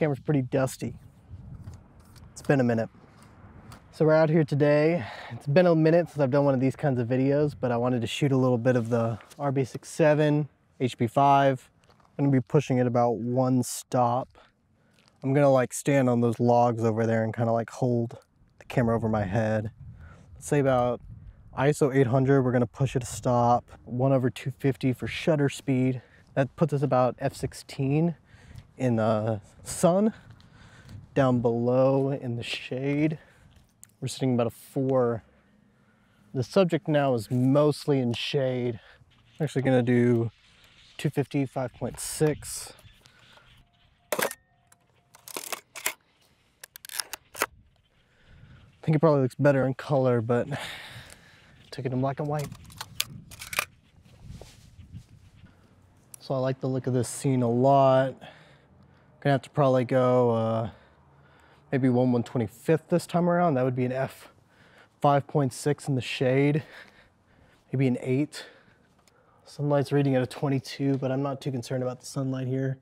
camera's pretty dusty. It's been a minute. So we're out here today. It's been a minute since I've done one of these kinds of videos, but I wanted to shoot a little bit of the Rb67 HP5. I'm gonna be pushing it about one stop. I'm gonna like stand on those logs over there and kind of like hold the camera over my head. Let's say about ISO 800, we're gonna push it a stop. 1/250 for shutter speed. That puts us about f/16 in the sun. Down below in the shade, we're sitting about a 4. The subject now is mostly in shade. I'm actually gonna do 250 5.6. I think it probably looks better in color, but I took it in black and white. So I like the look of this scene a lot. Gonna have to probably go maybe 1/125th this time around. That would be an f/5.6 in the shade, maybe an 8. Sunlight's reading at a 22, but I'm not too concerned about the sunlight here.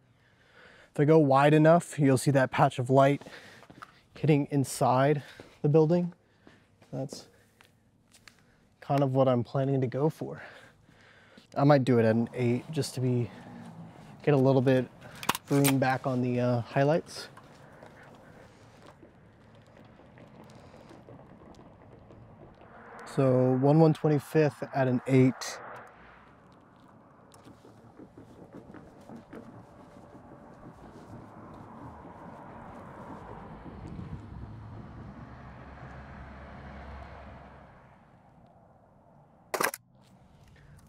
If I go wide enough, you'll see that patch of light hitting inside the building. That's kind of what I'm planning to go for. I might do it at an 8 just to get a little bit room back on the highlights. So 1/125th at an 8.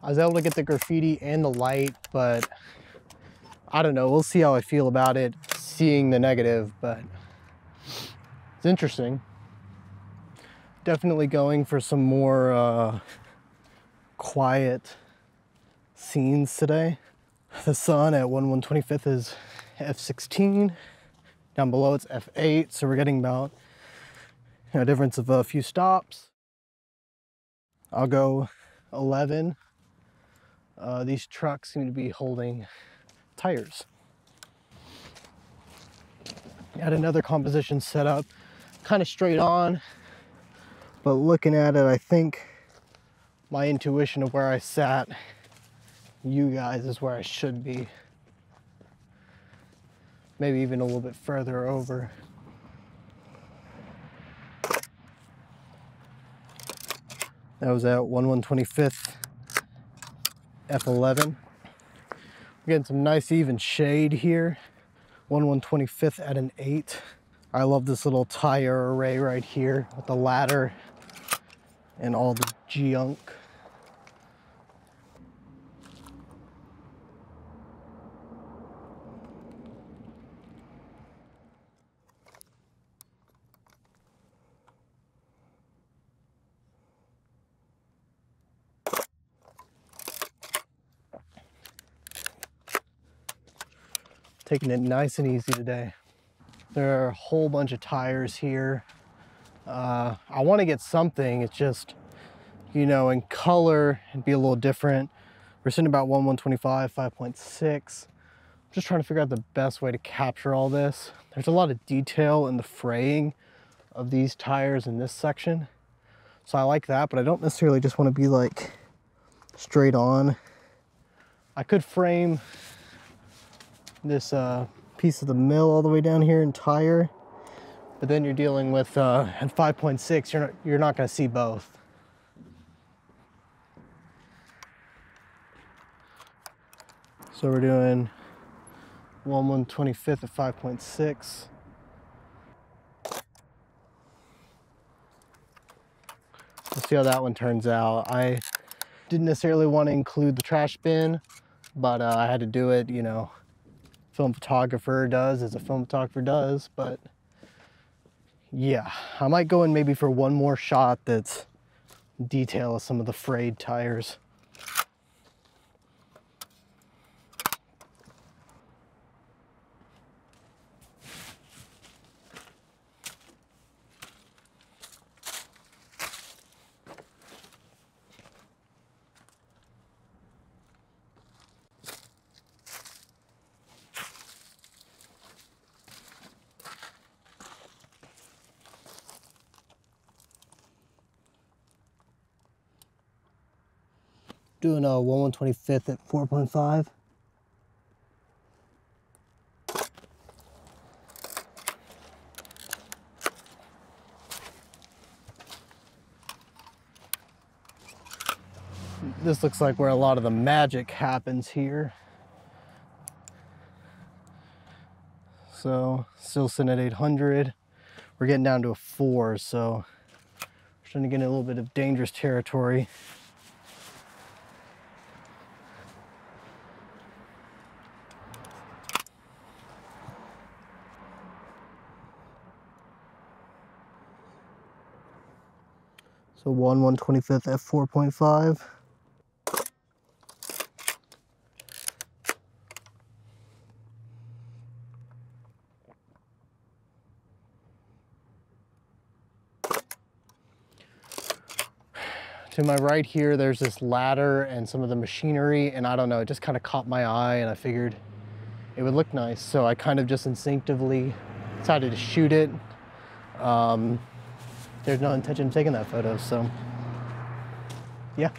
I was able to get the graffiti and the light, but I don't know. We'll see how I feel about it, seeing the negative, but it's interesting. Definitely going for some more quiet scenes today. The sun at 1/125th is f/16. Down below it's f/8, so we're getting about a difference of a few stops. I'll go 11. These trucks seem to be holding tires. Got another composition set up, kind of straight on, but looking at it, I think my intuition of where I sat, you guys, is where I should be. Maybe even a little bit further over. That was at 1/125th, f/11. We're getting some nice even shade here. 1/125th at an 8. I love this little tire array right here with the ladder and all the junk. Taking it nice and easy today. There are a whole bunch of tires here. I want to get something. It's just, you know, in color, it'd be a little different. We're sitting about 1/125, 5.6. Just trying to figure out the best way to capture all this. There's a lot of detail in the fraying of these tires in this section. So I like that, but I don't necessarily just want to be like straight on. I could frame this piece of the mill all the way down here in tire, but then you're dealing with at 5.6, you're not going to see both. So we're doing 1/125th at 5.6. We'll see how that one turns out. I didn't necessarily want to include the trash bin, but I had to do it, you know. Film photographer does as a film photographer does, but yeah, I might go in maybe for one more shot that's detail of some of the frayed tires. Doing a 1/125th at 4.5. This looks like where a lot of the magic happens here. So still sitting at 800. We're getting down to a 4, so we're starting to get in a little bit of dangerous territory. So 1/125th at 4.5. To my right here, there's this ladder and some of the machinery, and I don't know, it just kind of caught my eye and I figured it would look nice. So I kind of just instinctively decided to shoot it. There's no intention of taking that photo, so yeah.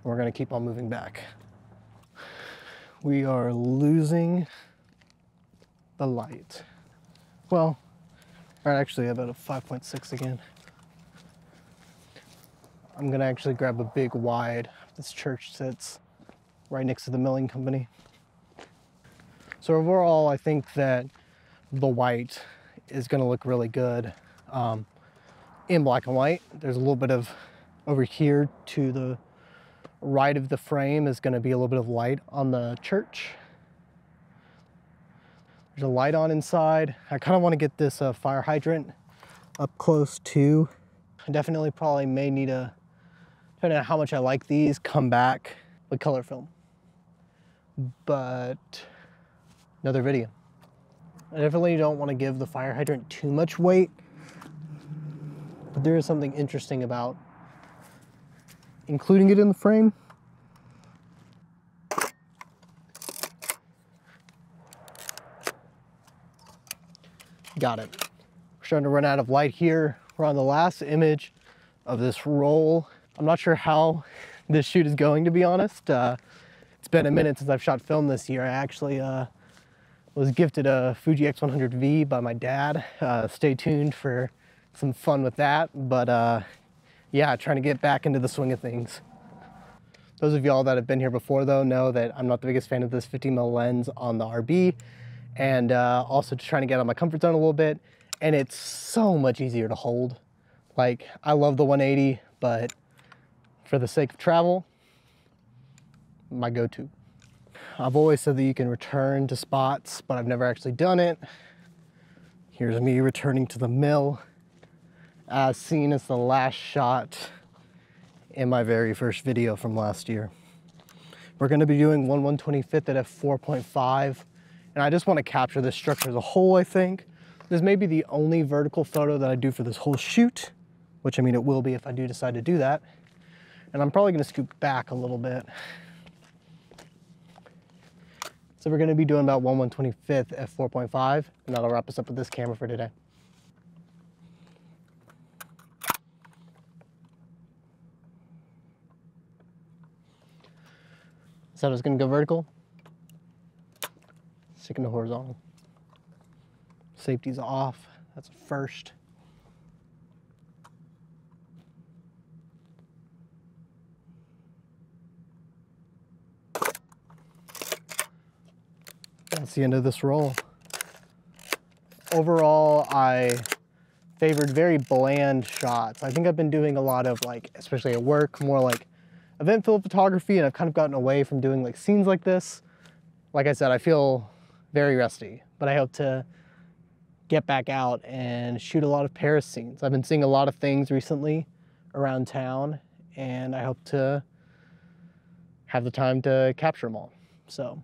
We're gonna keep on moving back. We are losing the light. Well, all right, actually about a 5.6 again. I'm gonna actually grab a big wide. This church sits right next to the milling company. So overall, I think that the white is gonna look really good in black and white. There's a little bit of, over here to the right of the frame is gonna be a little bit of light on the church. There's a light on inside. I kind of want to get this fire hydrant up close too. I definitely probably may need a, depending on how much I like these, come back with color film. But another video. I definitely don't want to give the fire hydrant too much weight, but there is something interesting about including it in the frame. Got it. We're starting to run out of light here. We're on the last image of this roll. I'm not sure how this shoot is going, to be honest. It's been a minute since I've shot film this year. I actually was gifted a Fuji X100V by my dad. Stay tuned for some fun with that. But yeah, trying to get back into the swing of things. Those of y'all that have been here before though know that I'm not the biggest fan of this 50mm lens on the RB. And also just trying to get out of my comfort zone a little bit. And it's so much easier to hold. Like, I love the 180, but for the sake of travel, my go-to. I've always said that you can return to spots, but I've never actually done it. Here's me returning to the mill, as seen as the last shot in my very first video from last year. We're gonna be doing 1/125th at f4.5. And I just want to capture this structure as a whole, I think. This may be the only vertical photo that I do for this whole shoot, which I mean, it will be if I do decide to do that. And I'm probably going to scoop back a little bit. So we're going to be doing about 1/125th at 4.5, and that'll wrap us up with this camera for today. So I was going to go vertical. Sticking to horizontal. Safety's off. That's a first. That's the end of this roll. Overall, I favored very bland shots. I think I've been doing a lot of, like, especially at work, more like event film photography, and I've kind of gotten away from doing like scenes like this. Like I said, I feel very rusty, but I hope to get back out and shoot a lot of Paris scenes. I've been seeing a lot of things recently around town, and I hope to have the time to capture them all. So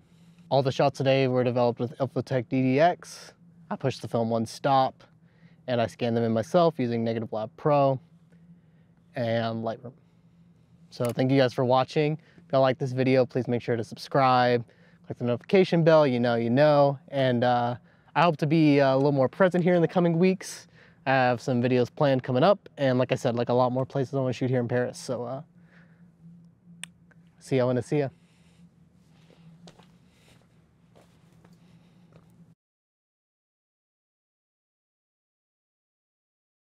all the shots today were developed with Ilford DDX. I pushed the film one stop, and I scanned them in myself using Negative Lab Pro and Lightroom. So thank you guys for watching. If y'all like this video, please make sure to subscribe, click the notification bell, you know, and I hope to be a little more present here in the coming weeks. I have some videos planned coming up, and like I said, like a lot more places I want to shoot here in Paris. So see you when I see you.